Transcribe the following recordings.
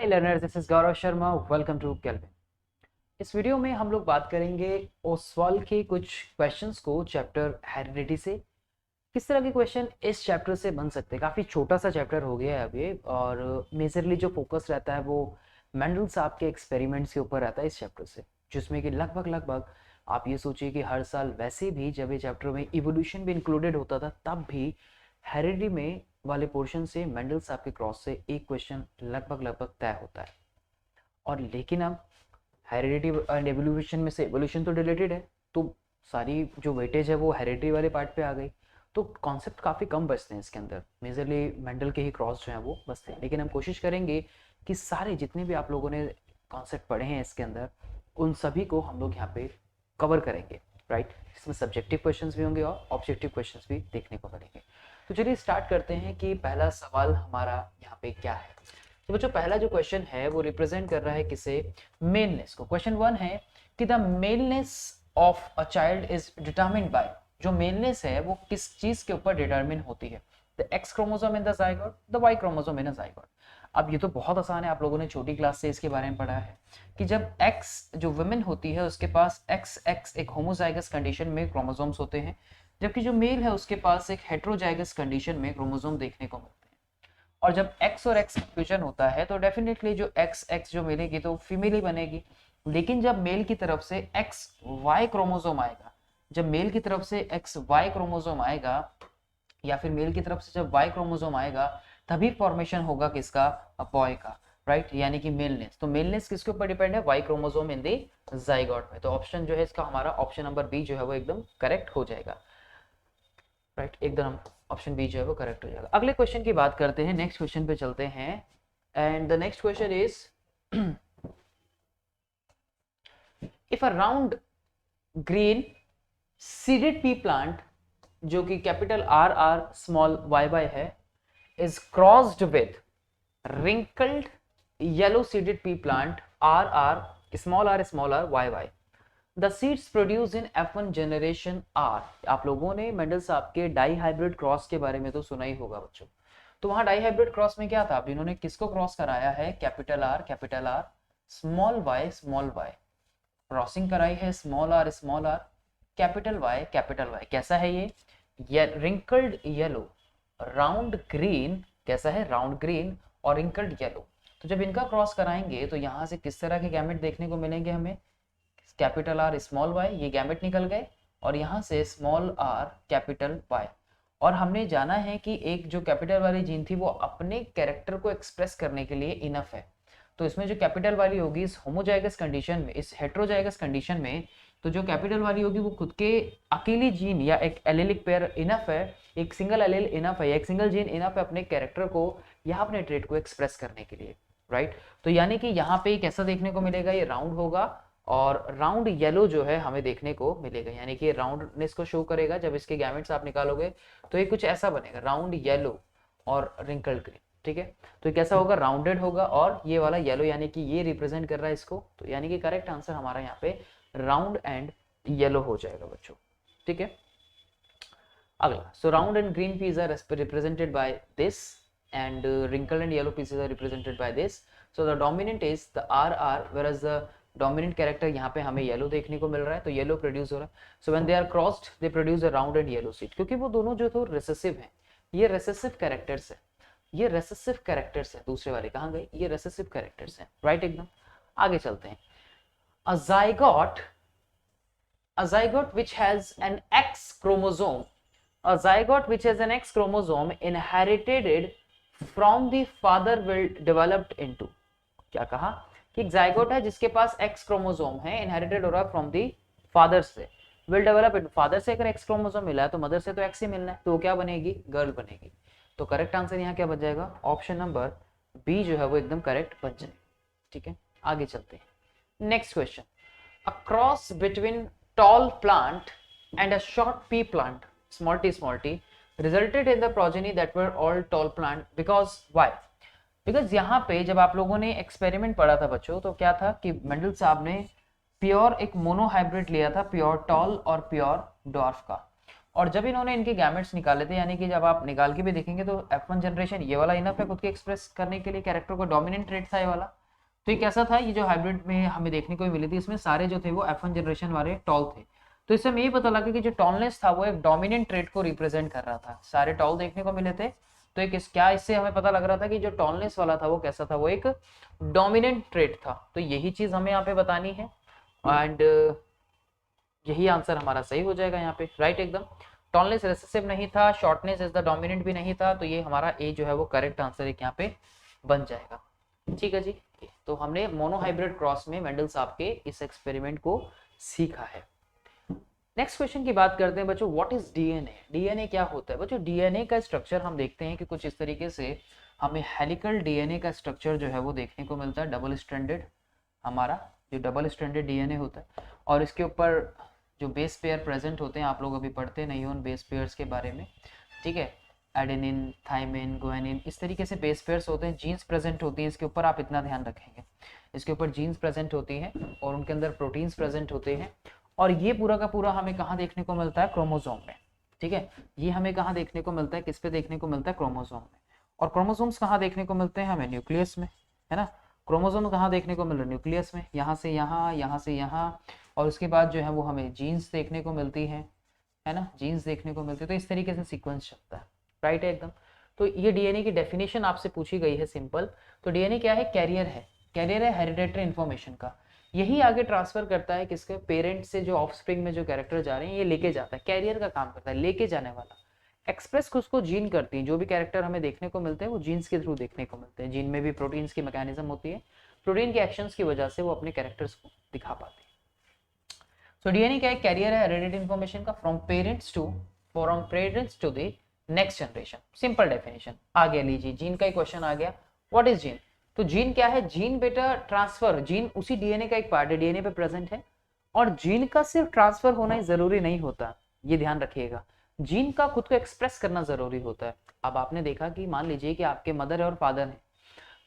Hi learners, this is Gaurav Sharma. Welcome to Kelvin. इस video में हम लोग बात करेंगे ओसवाल के कुछ क्वेश्चंस को चैप्टर हेरिडिटी से। किस तरह के क्वेश्चन इस चैप्टर से बन सकते हैं। काफ़ी छोटा सा चैप्टर हो गया है अभी, और मेजरली जो फोकस रहता है वो मेंडल साहब के एक्सपेरिमेंट्स के ऊपर रहता है इस चैप्टर से, जिसमें कि लगभग आप ये सोचिए कि हर साल वैसे भी जब ये चैप्टर में इवोल्यूशन भी इंक्लूडेड होता था, तब भी हेरिडिटी में वाले पोर्शन से मेंडल साहब के क्रॉस से एक क्वेश्चन लगभग तय होता है। और लेकिन अब हेरिडिटी एंड एवोल्यूशन में से एवोल्यूशन तो रिलेटेड है, तो सारी जो वेटेज है वो हेरिडिटी वाले पार्ट पे आ गई, तो कॉन्सेप्ट काफ़ी कम बचते हैं इसके अंदर। मेजरली मेंडल के ही क्रॉस जो हैं वो बचते हैं। लेकिन हम कोशिश करेंगे कि सारे जितने भी आप लोगों ने कॉन्सेप्ट पढ़े हैं इसके अंदर, उन सभी को हम लोग यहाँ पे कवर करेंगे, राइट। इसमें सब्जेक्टिव क्वेश्चंस भी होंगे और ऑब्जेक्टिव क्वेश्चंस भी देखने को मिलेंगे। तो चलिए स्टार्ट करते हैं कि पहला सवाल हमारा यहाँ पे क्या है। तो बच्चों, पहला जो क्वेश्चन है वो रिप्रेजेंट कर रहा है किसे? मेलनेस को। क्वेश्चन 1 है कि the maleness of a child is determined by. जो मेलनेस है वो किस चीज के ऊपर डिटरमिन होती है? The X chromosome in the zygote, the Y chromosome in the zygote. अब ये तो बहुत आसान है, आप लोगों ने छोटी क्लास से इसके बारे में पढ़ा है कि जब एक्स जो वुमेन होती है उसके पास एक्स एक्स एक होमोजाइगस कंडीशन में क्रोमोसोम्स होते हैं, जबकि जो मेल है उसके पास एक हेट्रोजाइगस कंडीशन में क्रोमोसोम देखने को मिलते हैं। और जब x और x फ्यूजन होता है तो डेफिनेटली जो x x जो मिलेगी तो फीमेल ही बनेगी। लेकिन जब मेल की तरफ से एक्स वाई क्रोमोसोम आएगा, जब मेल की तरफ से एक्स वाई क्रोमोसोम आएगा, या फिर मेल की तरफ से जब वाई क्रोमोसोम आएगा, तभी फॉर्मेशन होगा किसका? बॉय का, राइट। यानी कि मेलनेस। तो मेलनेस किसके ऊपर डिपेंड है? Y chromosome in the zygote में। तो ऑप्शन जो है इसका हमारा ऑप्शन नंबर बी जो है वो एकदम करेक्ट हो जाएगा, राइट। एकदम ऑप्शन बी जो है वो करेक्ट हो जाएगा। अगले क्वेश्चन की बात करते हैं, नेक्स्ट क्वेश्चन पे चलते हैं। And the next question is if a round green seeded pea plant, जो कि capital R R small Y Y है, is crossed with wrinkled yellow seeded pea plant RR Y Y, the seeds produce in F1 generation are. आप लोगों ने Mendel साहब के die hybrid cross के बारे में तो सुना ही होगा बच्चों। तो वहां डाई हाइब्रिड क्रॉस में क्या था? अब इन्होंने किसको क्रॉस कराया है? Capital R small Y crossing कराई है स्मॉल आर कैपिटल वाई। कैसा है ये रिंकल्ड येलो राउंड ग्रीन। कैसा है? राउंड ग्रीन और रिंकल्ड येलो। तो जब इनका क्रॉस कराएंगे तो यहाँ से किस तरह के गैमेट देखने को मिलेंगे हमें? कैपिटल आर स्मॉल वाई, ये गैमेट निकल गए, और यहाँ से स्मॉल आर कैपिटल वाई। और हमने जाना है कि एक जो कैपिटल वाली जीन थी वो अपने कैरेक्टर को एक्सप्रेस करने के लिए इनफ है। तो इसमें जो कैपिटल वाली होगी इस होमोजाइगस कंडीशन में, इस हेट्रोजाइगस कंडीशन में, तो जो कैपिटल वाली होगी वो खुद के अकेली जीन या एक एलेलिक पेयर इनफ है, एक सिंगल एलेल इनफ है, या एक सिंगल जीन इनफ है अपने कैरेक्टर को या अपने ट्रेट को एक्सप्रेस करने के लिए, राइट। तो यानी कि यहाँ पे कैसा देखने को मिलेगा? ये राउंड होगा और राउंड येलो जो है हमें देखने को मिलेगा, यानी कि राउंडनेस को शो करेगा। जब इसके गैमेट्स आप निकालोगे तो ये कुछ ऐसा बनेगा, राउंड येलो और रिंकल्ड ग्रीन, ठीक है। तो ये कैसा होगा? राउंडेड होगा, और ये वाला येलो यानी कि ये रिप्रेजेंट कर रहा है इसको। तो यानी कि करेक्ट आंसर हमारा यहाँ पे राउंड एंड येलो हो जाएगा बच्चों, ठीक है। अगला, so round and green peas are represented by this, and wrinkled and yellow pieces are represented by this. So the dominant is the RR, whereas the dominant character यहाँ पे हमें yellow देखने को मिल रहा है, तो येलो प्रोड्यूस हो रहा है। So when they are crossed they produce a round and yellow seed, क्योंकि वो दोनों जो तो रिसेसिव हैं। ये रिसेसिव कैरेक्टर्स है, ये रिसेसिव कैरेक्टर्स है। दूसरे वाले कहाँ गए? ये रिसेसिव कैरेक्टर्स हैं, राइट। एकदम आगे चलते हैं। अ zygote which has an X chromosome, a zygote which has an X chromosome inherited from the father will developed into। क्या कहा? कि जाइगोट है जिसके पास एक्स क्रोमोसोम है, इनहेरिटेड हो रहा है फ्रॉम दी फादर से, विल डेवलप इट। फादर से अगर एक्स क्रोमोसोम मिला है तो मदर से तो एक्स ही मिलना है, तो वो क्या बनेगी? गर्ल बनेगी। तो करेक्ट आंसर यहाँ क्या बन जाएगा? ऑप्शन नंबर बी जो है वो एकदम करेक्ट बन जाएगा, ठीक है। आगे चलते हैं। Next question, a cross between tall plant and a short pea plant small t resulted in the progeny that were all tall plant because why? Because यहाँ पे जब आप लोगों ने एक्सपेरिमेंट पढ़ा था बच्चों, तो क्या था कि मेंडल साहब ने प्योर एक मोनो हाइब्रिड लिया था, प्योर टॉल और प्योर डॉर्फ का। और जब इन्होंने इनके गैमेट्स निकाले थे, यानी कि जब आप निकाल के भी देखेंगे तो F1 जनरेशन ये वाला इनफ है खुद के एक्सप्रेस करने के लिए, कैरेक्टर को डोमिनेंट ट्रेट था ये वाला। तो ये कैसा था, ये जो हाइब्रिड में हमें देखने को मिली थी इसमें सारे जो थे वो F1 जनरेशन वाले टॉल थे। तो इससे हमें ये पता लगा कि जो टॉलनेस था वो एक डोमिनेंट ट्रेट को रिप्रेजेंट कर रहा था, सारे टॉल देखने को मिले थे। तो एक क्या इससे हमें पता लग रहा था कि जो टॉलनेस वाला था वो कैसा था, वो एक डोमिनेंट ट्रेट था। तो यही चीज हमें यहाँ पे बतानी है एंड यही आंसर हमारा सही हो जाएगा यहाँ पे, राइट एकदम। टॉलनेस रेसेसिव नहीं था, शॉर्टनेस इज द डोमिनेंट भी नहीं था, तो ये हमारा ए जो है वो करेक्ट आंसर एक यहाँ पे बन जाएगा। ठीक है जी, तो हमने मोनोहाइब्रिड क्रॉस में मेंडल साहब के इस एक्सपेरिमेंट को सीखा है। नेक्स्ट क्वेश्चन की बात करते हैं बच्चों, व्हाट इज डीएनए। डीएनए क्या होता है बच्चों? डीएनए का स्ट्रक्चर हम देखते हैं कि कुछ इस तरीके से हमें हेलिकल डीएनए का स्ट्रक्चर जो है वो देखने को मिलता है, डबल स्ट्रैंडेड, हमारा जो डबल स्ट्रैंडेड डीएनए होता है, और इसके ऊपर जो बेस पेयर प्रेजेंट होते हैं, आप लोग अभी पढ़ते नहीं हो उन बेस पेयर्स के बारे में, ठीक है, एडेनिन, थाइमिन, गुआनिन, इस तरीके से बेस पेयर्स होते हैं, जीन्स प्रेजेंट होती हैं, इसके ऊपर आप इतना ध्यान रखेंगे, इसके ऊपर जीन्स प्रेजेंट होती हैं और उनके अंदर प्रोटीन्स प्रेजेंट होते हैं, और ये पूरा का पूरा हमें कहाँ देखने को मिलता है? क्रोमोसोम में, ठीक है। ये हमें कहाँ देखने को मिलता है? किस पे देखने को मिलता है? क्रोमोसोम में। और क्रोमोसोम्स कहाँ देखने को मिलते हैं हमें? न्यूक्लियस में, है ना। क्रोमोसोम कहाँ देखने को मिल रहा है? न्यूक्लियस में, यहाँ से यहाँ, यहाँ से यहाँ, और उसके बाद जो है वो हमें जीन्स देखने को मिलती है ना, जीन्स देखने को मिलती है। तो इस तरीके से सीक्वेंस चलता है, राइट है एकदम। तो ये डीएनए की डेफिनेशन आपसे पूछी गई है सिंपल। तो डीएनए क्या है? कैरियर है, कैरियर है हेरिडेटरी इन्फॉर्मेशन का। यही आगे ट्रांसफर करता है किसके? पेरेंट से जो ऑफस्प्रिंग में जो कैरेक्टर जा रहे हैं ये लेके जाता है, कैरियर का काम करता है, लेके जाने वाला। एक्सप्रेस उसको जीन करती है, जो भी कैरेक्टर हमें देखने को मिलते हैं वो जीन्स के थ्रू देखने को मिलते हैं। जीन में भी प्रोटीन्स की मैकेनिज्म होती है, प्रोटीन के एक्शंस की वजह से वो अपने कैरेक्टर्स को दिखा पाते हैं। सो डीएनए क्या है? कैरियर है हेरिडेटरी इन्फॉर्मेशन का, from parents to the next generation. Simple definition. आगे लीजिए, जीन का ही क्वेश्चन आ गया। What is gene? तो जीन क्या है? जीन बेटा ट्रांसफर, जीन उसी डीएनए का एक पार्ट है, डीएनए पे प्रेजेंट है, और जीन का सिर्फ ट्रांसफर होना ही जरूरी नहीं होता, ये ध्यान रखिएगा। जीन का खुद को एक्सप्रेस करना जरूरी होता है। अब आपने देखा कि मान लीजिए कि आपके मदर और फादर हैं,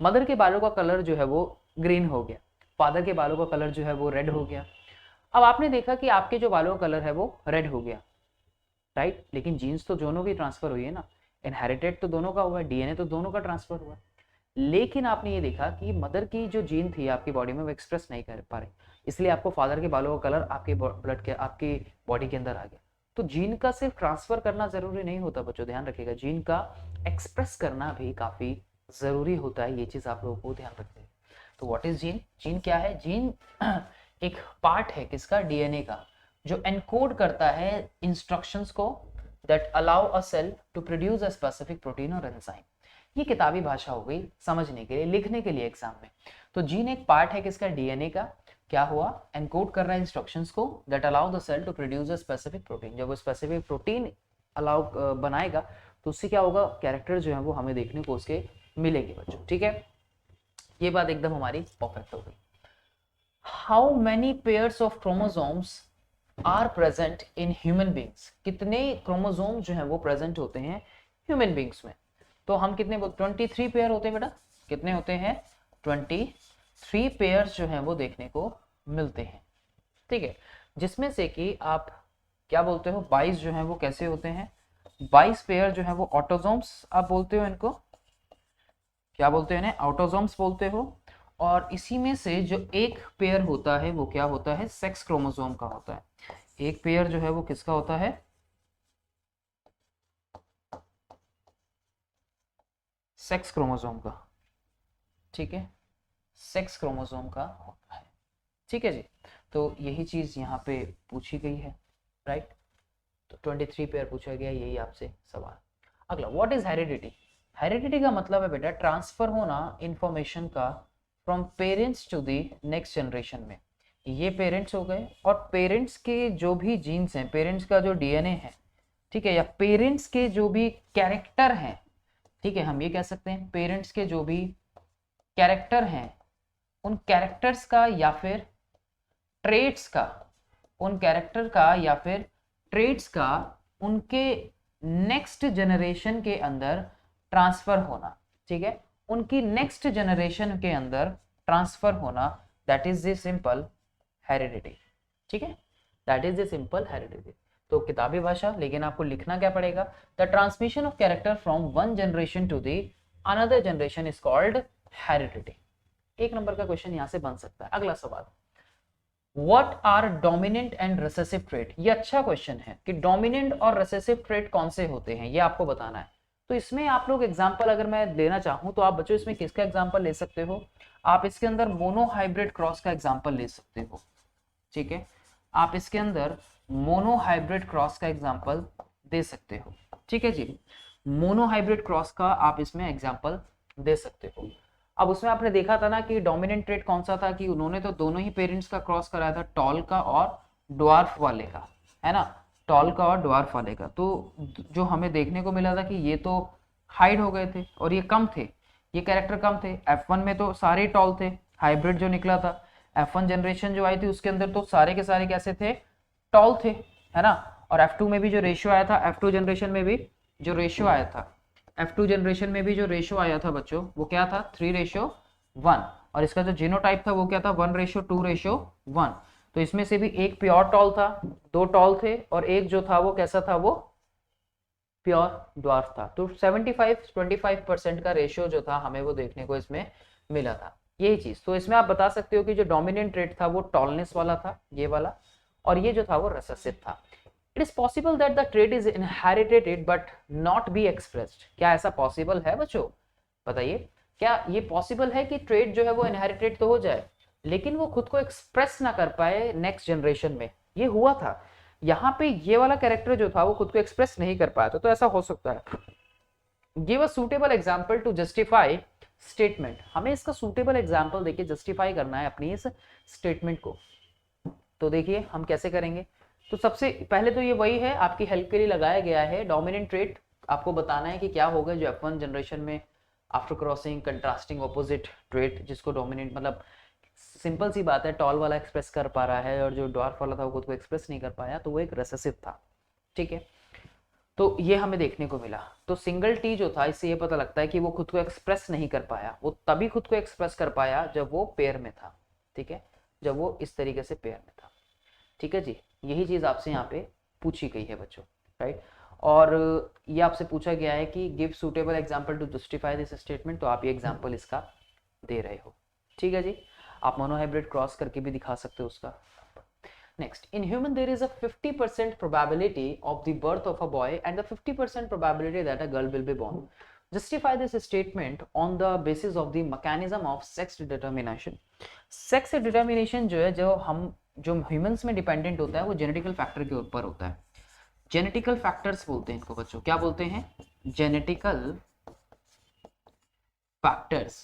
मदर के बालों का कलर जो है वो ग्रीन हो गया, फादर के बालों का कलर जो है वो रेड हो गया। अब आपने देखा कि आपके जो बालों का कलर है वो रेड हो गया, राइट, लेकिन जीन्स तो दोनों की ट्रांसफर हुई है ना, इनहेरिटेड तो दोनों का हुआ है, डीएनए तो दोनों का ट्रांसफर हुआ है। लेकिन आपने ये देखा कि मदर की जो जीन थी आपकी बॉडी में वो एक्सप्रेस नहीं कर पा रही, इसलिए आपको फादर के बालों का कलर आपके ब्लड के आपकी बॉडी के अंदर आ गया। तो जीन का सिर्फ ट्रांसफर करना जरूरी नहीं होता बच्चों, ध्यान रखिएगा, जीन का एक्सप्रेस करना भी काफी जरूरी होता है, ये चीज आप लोगों को ध्यान रखते हैं। तो व्हाट इज जीन? जीन क्या है? जीन एक पार्ट है किसका? डीएनए का, जो एनकोड करता है इंस्ट्रक्शंस को that allow a cell to produce a specific protein और एंजाइम। ये किताबी भाषा हो गई समझने के लिए, लिखने के लिए एग्जाम में। तो जीन एक पार्ट है किसका? डीएनए का। क्या हुआ? एनकोड कर रहा है इंस्ट्रक्शंस को that allow the cell to produce a specific protein. जब वो स्पेसिफिक प्रोटीन अलाउ बनाएगा तो उससे क्या होगा? कैरेक्टर जो है वो हमें देखने को उसके मिलेंगे बच्चों, ठीक है। ये बात एकदम हमारी परफेक्ट हो गई। How many pairs of chromosomes are present in human beings? कितने क्रोमोसोम जो है वो प्रेजेंट होते हैं ह्यूमन बींग्स में? तो हम कितने 23 पेयर होते हैं बेटा, कितने होते हैं? 23 पेयर्स जो हैं वो देखने को मिलते हैं, ठीक है। जिसमें से कि आप क्या बोलते हो, 22 जो हैं वो कैसे होते हैं? 22 पेयर जो है वो ऑटोसोम्स आप बोलते हो इनको, क्या बोलते हैं? ऑटोसोम्स बोलते हो। और इसी में से जो एक पेयर होता है वो क्या होता है? सेक्स क्रोमोसोम का होता है। एक पेयर जो है वो किसका होता है? सेक्स क्रोमोसोम का, ठीक है, सेक्स क्रोमोसोम का होता है, ठीक है जी। तो यही चीज यहाँ पे पूछी गई है, राइट। तो 23 पेयर पूछा गया, यही आपसे सवाल। अगला, व्हाट इज हेरिडिटी? हेरिडिटी का मतलब है बेटा ट्रांसफर होना इंफॉर्मेशन का from parents to the next generation में। ये पेरेंट्स हो गए, और पेरेंट्स के जो भी जीन्स हैं, पेरेंट्स का जो डीएनए है, ठीक है, या पेरेंट्स के जो भी कैरेक्टर हैं, ठीक है, हम ये कह सकते हैं पेरेंट्स के जो भी कैरेक्टर हैं उन कैरेक्टर्स का या फिर ट्रेट्स का, उन कैरेक्टर का या फिर ट्रेट्स का उनके नेक्स्ट जनरेशन के अंदर ट्रांसफर होना, ठीक है, उनकी नेक्स्ट जनरेशन के अंदर ट्रांसफर होना, that is the simple heredity, ठीक है, that is the simple heredity. तो किताबी भाषा, लेकिन आपको लिखना क्या पड़ेगा, the transmission of character from one generation to the another generation is called heredity. एक नंबर का क्वेश्चन यहां से बन सकता है। अगला सवाल, what are dominant and recessive trait. ये अच्छा क्वेश्चन है कि डोमिनेंट और रिसेसिव ट्रेट कौन से होते हैं, ये आपको बताना है। तो इसमें आप लोग एग्जांपल अगर मैं लेना चाहूं तो आप बच्चों इसमें किसका एग्जांपल ले सकते हो, आप इसके अंदर मोनो हाइब्रिड क्रॉस का एग्जांपल ले सकते हो। ठीक है, आप इसके अंदर मोनो हाइब्रिड क्रॉस का एग्जांपल दे सकते हो। ठीक है जी, मोनो हाइब्रिड क्रॉस का आप इसमें एग्जांपल दे सकते हो। अब उसमें आपने देखा था ना कि डोमिनेंट ट्रेट कौन सा था, कि उन्होंने तो दोनों ही पेरेंट्स का क्रॉस कराया था, टॉल का और ड्वार्फ वाले का, है ना, टॉल का और ड्वार्फ वाले का। तो जो हमें देखने को मिला था कि ये तो हाइड हो गए थे और ये कम थे, ये कैरेक्टर कम थे। F1 में तो सारे टॉल थे, हाइब्रिड जो निकला था, F1 जनरेशन जो आई थी उसके अंदर तो सारे के सारे कैसे थे, टॉल थे, है ना। और F2 में भी जो रेशियो आया था, F2 जनरेशन में भी जो रेशियो आया था, F2 जनरेशन में भी जो रेशियो आया था बच्चों, वो क्या था, 3:1। और इसका जो जीनोटाइप था वो क्या था, 1:2:1। तो इसमें से भी एक प्योर टॉल था, दो टॉल थे, और एक जो था वो कैसा था, वो प्योर ड्वार्फ था। तो 75-25% का रेशियो जो था हमें वो देखने को इसमें मिला था, यही चीज। तो इसमें आप बता सकते हो कि जो डोमिनेंट ट्रेट था वो टॉलनेस वाला था, ये वाला, और ये जो था वो रेसेसिव था। It is possible that the trait is inherited but not be expressed. क्या ऐसा पॉसिबल है बच्चों, बताइए, क्या ये पॉसिबल है कि ट्रेट जो है वो इनहेरिटेड तो हो जाए लेकिन वो खुद को एक्सप्रेस ना कर पाए नेक्स्ट जनरेशन में। ये हुआ था, यहाँ पे ये वाला कैरेक्टर जो था वो खुद को एक्सप्रेस नहीं कर पाया था, तो ऐसा हो सकता है। Give a suitable example to justify statement. हमें इसका सूटेबल एग्जांपल देखिए जस्टिफाई करना है अपनी इस स्टेटमेंट को। तो देखिए हम कैसे करेंगे। तो सबसे पहले तो ये वही है, आपकी हेल्प के लिए लगाया गया है। डोमिनेंट ट्रेट आपको बताना है कि क्या होगा जो F1 जनरेशन में after crossing contrasting opposite trait, जिसको डोमिनेंट मतलब सिंपल सी बात है, टॉल वाला एक्सप्रेस कर पा रहा है और जो ड्वार्फ वाला था वो खुद को एक्सप्रेस नहीं कर पाया, तो वो एक रेसेसिव था। ठीक है, तो ये हमें देखने को मिला। तो सिंगल टी जो था, इससे ये पता लगता है कि वो खुद को एक्सप्रेस नहीं कर पाया, वो तभी खुद को एक्सप्रेस कर पाया जब वो पेयर में था। ठीक है, जब वो इस तरीके से पेयर में था। ठीक है जी, यही चीज आपसे यहाँ पे पूछी गई है बच्चों, राइट। और ये आपसे पूछा गया है कि give suitable example to justify this statement, तो आप ये एग्जांपल इसका दे रहे हो। ठीक है जी, आप मोनोहाइब्रिड क्रॉस करके भी दिखा सकते हो उसका। Next, in human there is a 50% probability of the birth of a boy and the 50% probability that a girl will be born. Justify this statement on the basis of the mechanism of sex determination. Sex determination जो है, जो humans में dependent होता है, वो genetical factor के ऊपर होता है। जेनेटिकल फैक्टर्स बोलते हैं इनको बच्चों, क्या बोलते हैं, जेनेटिकल फैक्टर्स।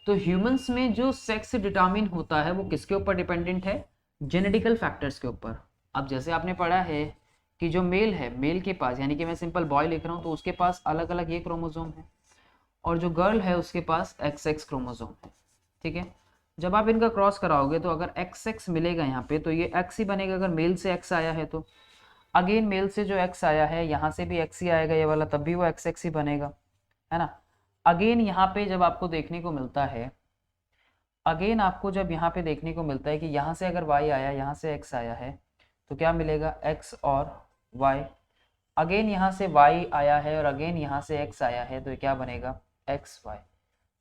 तो ह्यूमंस में जो सेक्स डिटरमिन होता है वो किसके ऊपर डिपेंडेंट है, जेनेटिकल फैक्टर्स के ऊपर। अब जैसे आपने पढ़ा है कि जो मेल है, मेल के पास, यानी कि मैं सिंपल बॉय लिख रहा हूँ तो उसके पास अलग अलग ये क्रोमोसोम है, और जो गर्ल है उसके पास XX क्रोमोसोम है। ठीक है, जब आप इनका क्रॉस कराओगे तो अगर XX मिलेगा यहाँ पे तो ये X ही बनेगा। अगर मेल से X आया है तो अगेन मेल से जो X आया है यहाँ से भी X ही आएगा ये वाला, तब भी वो XX ही बनेगा, है ना। अगेन यहाँ पे जब आपको देखने को मिलता है, अगेन आपको जब यहाँ पे देखने को मिलता है कि यहाँ से अगर Y आया, यहाँ से X आया है, तो क्या मिलेगा, X और Y। अगेन यहाँ से Y आया है और अगेन यहाँ से X आया है, तो ये क्या बनेगा, XY।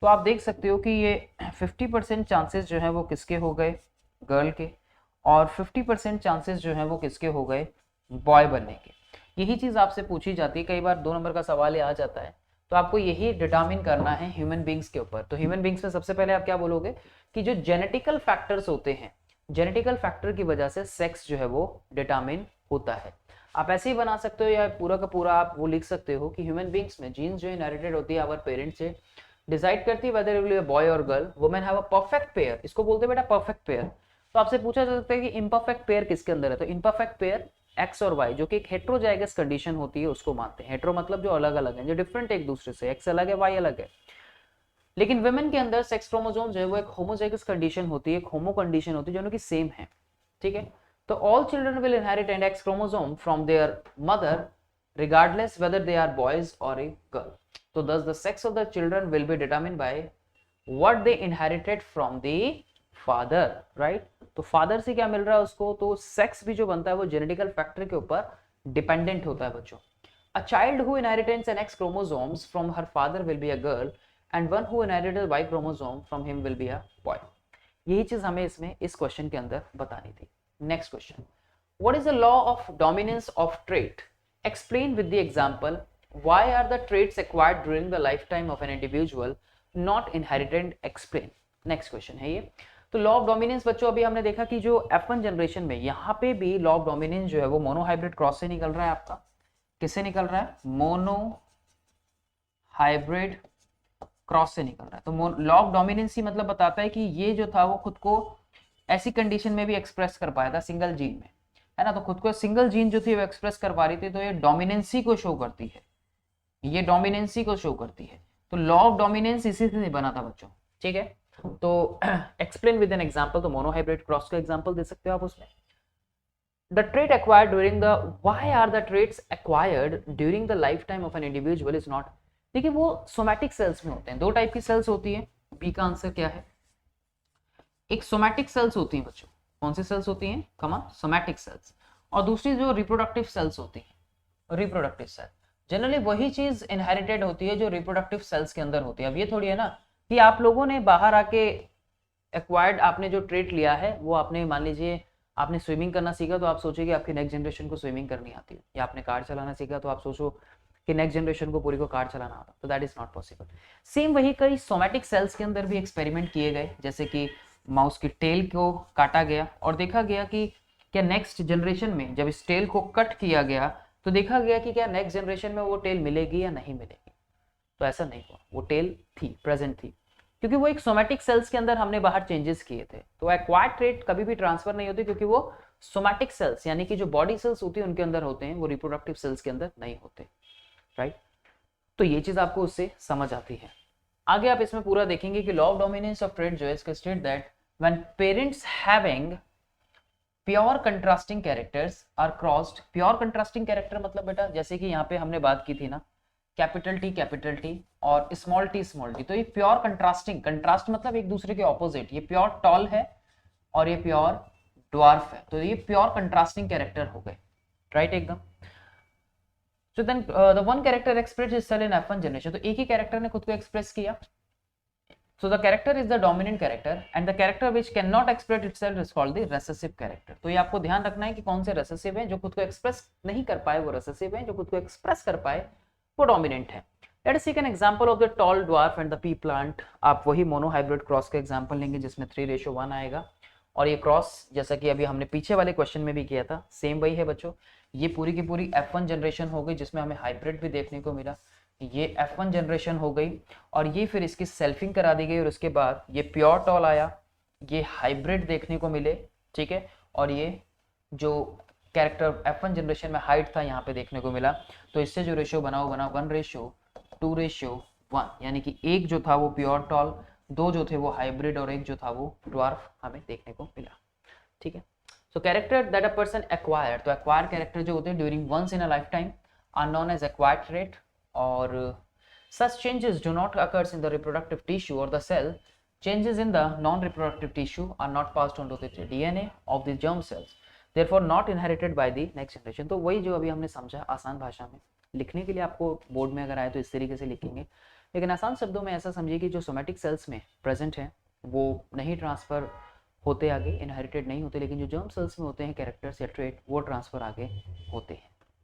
तो आप देख सकते हो कि ये 50% चांसेस जो है वो किसके हो गए, गर्ल के, और 50% चांसेस जो है वो किसके हो गए, बॉय बनने के। यही चीज़ आपसे पूछी जाती है, कई बार 2 नंबर का सवाल आ जाता है, तो आपको यही डिटरमिन करना है ह्यूमन बींग्स के ऊपर। तो ह्यूमन बींग्स में सबसे पहले आप क्या बोलोगे कि जो जेनेटिकल फैक्टर्स होते हैं, जेनेटिकल फैक्टर की वजह से सेक्स जो है वो डिटरमिन होता है। आप ऐसे ही बना सकते हो या पूरा का पूरा आप वो लिख सकते हो कि ह्यूमन बींग्स में जीन्स जो इनहेरिटेड होती है आवर पेरेंट्स से, डिसाइड करती है whether will be a boy और girl. Women have a perfect pair, इसको बोलते हैं बेटा परफेक्ट पेयर। तो आपसे पूछा जा सकता है कि इम्परफेक्ट पेयर किसके अंदर है, तो इम्परफेक्ट पेयर एक्स और वाई, जो कि एक हेट्रोजाइगस कंडीशन होती है, उसको मानते हैं। हेट्रो मतलब जो अलग अलग है, जो डिफरेंट है एक दूसरे से, एक्स अलग है वाई अलग है। लेकिन वुमेन के अंदर सेक्स क्रोमोसोम जो है वो एक होमोजाइगस कंडीशन होती है, एक होमो कंडीशन होती है, दोनों की सेम है। ठीक है, तो all children will inherit an X chromosome from their mother regardless whether they are boys or a girl. So thus the sex of the children will be determined by what they inherited from the father, right? तो father से क्या मिल रहा है उसको, तो sex भी जो बनता है वो जेनेटिकल फैक्टर के ऊपर डिपेंडेंट होता है बच्चों। A child who inherits an X chromosomes from her father will be a girl and one who inherited Y chromosome from him will be a boy. यही चीज हमें इसमें इस क्वेश्चन के अंदर बतानी थी। Next question, what is the law of dominance of trait, explain with the example why are the traits acquired during the lifetime of an individual not inherited, explain. Next question है ये। तो law of dominance बच्चों अभी हमने देखा कि जो F1 generation में यहाँ पे भी लॉ ऑफ डोमिनेंस जो है वो मोनो हाइब्रिड क्रॉस से निकल रहा है आपका। किससे निकल रहा है? मोनो हाइब्रिड क्रॉस से निकल रहा है। तो लॉ ऑफ डोमिनेंस ही मतलब बताता है कि ये जो था वो खुद को ऐसी कंडीशन में भी एक्सप्रेस कर पाया था सिंगल जीन में, है ना। तो खुद को सिंगल जीन जो थी वो एक्सप्रेस कर पा रही थी, तो ये डोमिनेंसी को शो करती है, ये डोमिनेंसी को शो करती है। तो लॉ ऑफ डोमिनेंस इसी से बना था बच्चों, ठीक है। तो एक्सप्लेन विद एन एग्जांपल, तो मोनो हाइब्रिड क्रॉस का एग्जांपल दे सकते हो आप उसमें। The trait acquired during the why are the traits acquired during the lifetime of an individual is not, देखिए वो सोमैटिक सेल्स में होते हैं। दो टाइप की सेल्स होती है, बी का आंसर क्या है? एक सोमैटिक सेल्स होती हैं बच्चों। कौन सी सेल्स होती हैं? कमा सोमैटिक सेल्स। और दूसरी जो रिप्रोडक्टिव सेल्स होती हैं, रिप्रोडक्टिव सेल। जनरली वही चीज इनहेरिटेड होती है जो रिप्रोडक्टिव सेल्स के अंदर होती है। अब ये थोड़ी है ना कि आप लोगों ने बाहर आके एक्वायर्ड आपने जो ट्रेट लिया है वो आपने, मान लीजिए आपने स्विमिंग करना सीखा तो आप सोचे कि आपकी नेक्स्ट जनरेशन को स्विमिंग करनी आती है, या आपने कार चलाना सीखा तो आप सोचो कि नेक्स्ट जनरेशन को पूरी को कार चलाना आता, तो that is not possible. Same वही कई सोमैटिक सेल्स के अंदर भी एक्सपेरिमेंट किए गए, जैसे कि माउस की टेल को काटा गया और देखा गया कि क्या नेक्स्ट जनरेशन में जब इस टेल को कट किया गया तो देखा गया कि क्या नेक्स्ट जनरेशन में वो टेल मिलेगी या नहीं मिलेगी। तो ऐसा नहीं हुआ, वो टेल थी, प्रेजेंट थी, क्योंकि वो एक सोमैटिक सेल्स के अंदर हमने बाहर चेंजेस किए थे। तो एक्वायर्ड ट्रेट कभी भी ट्रांसफर नहीं होती, क्योंकि वो सोमैटिक सेल्स यानी कि जो बॉडी सेल्स होती है उनके अंदर होते हैं, वो रिप्रोडक्टिव सेल्स के अंदर नहीं होते, राइट। तो ये चीज आपको उससे समझ आती है। आगे आप इसमें पूरा देखेंगे कि law of dominance of trait जो है इसका state that when parents having pure contrasting characters are crossed. Pure contrasting character मतलब बेटा जैसे कि यहाँ पे हमने बात की थी ना, कैपिटल टी और स्मॉल टी, तो ये प्योर कंट्रास्टिंग, कंट्रास्ट मतलब एक दूसरे के ऑपोजिट, ये प्योर टॉल है और ये प्योर ड्वार्फ है, तो ये प्योर कंट्रास्टिंग कैरेक्टर हो गए, राइट एकदम। So then the one character express itself in F1 generation, तो एक ही कैरेक्टर ने खुद को एक्सप्रेस किया। So the character is the dominant character and the character which cannot express itself is called the recessive character। तो ये आपको ध्यान रखना है कि कौन से recessive हैं, जो खुद को एक्सप्रेस नहीं कर पाए वो recessive हैं, जो खुद को एक्सप्रेस कर पाए वो डोमिनेंट है। Let us take an example of the tall dwarf and the pea plant. आप वही मोनो हाइब्रिड क्रॉस का एग्जांपल लेंगे जिसमें 3:1 आएगा, और ये क्रॉस जैसा कि अभी हमने पीछे वाले क्वेश्चन में भी किया था सेम वही है बच्चों। ये पूरी की पूरी F1 जनरेशन हो गई जिसमें हमें हाइब्रिड भी देखने को मिला, ये F1 जनरेशन हो गई और ये फिर इसकी सेल्फिंग करा दी गई और उसके बाद ये प्योर टॉल आया, ये हाइब्रिड देखने को मिले, ठीक है। और ये जो कैरेक्टर F1 जनरेशन में हाइट था यहाँ पे देखने को मिला, तो इससे जो रेशियो बना 1:2:1, यानी कि एक जो था वो प्योर टॉल, दो जो थे वो हाइब्रिड और एक जो था वो ड्वार्फ हमें देखने को मिला, ठीक है। So character that a person acquired, तो एक्वायर्ड कैरेक्टर जो होते हैं during one's in a lifetime are known as acquired trait, और such changes do not occurs in the reproductive tissue or the cell. Changes in the non-reproductive tissue are not passed on to the DNA of the germ cells, therefore not inherited by the next generation। तो वही जो अभी हमने समझा आसान भाषा में लिखने के लिए, आपको बोर्ड में अगर आए तो इस तरीके से लिखेंगे, लेकिन आसान शब्दों में ऐसा समझिए कि जो सोमैटिक सेल्स में प्रेजेंट है वो नहीं ट्रांसफर होते आगे, इनहेरिटेड नहीं होते, लेकिन जो जर्म सेल्स में होते हैं कैरेक्टर्स या ट्रेट वो ट्रांसफर आगे होते हैं।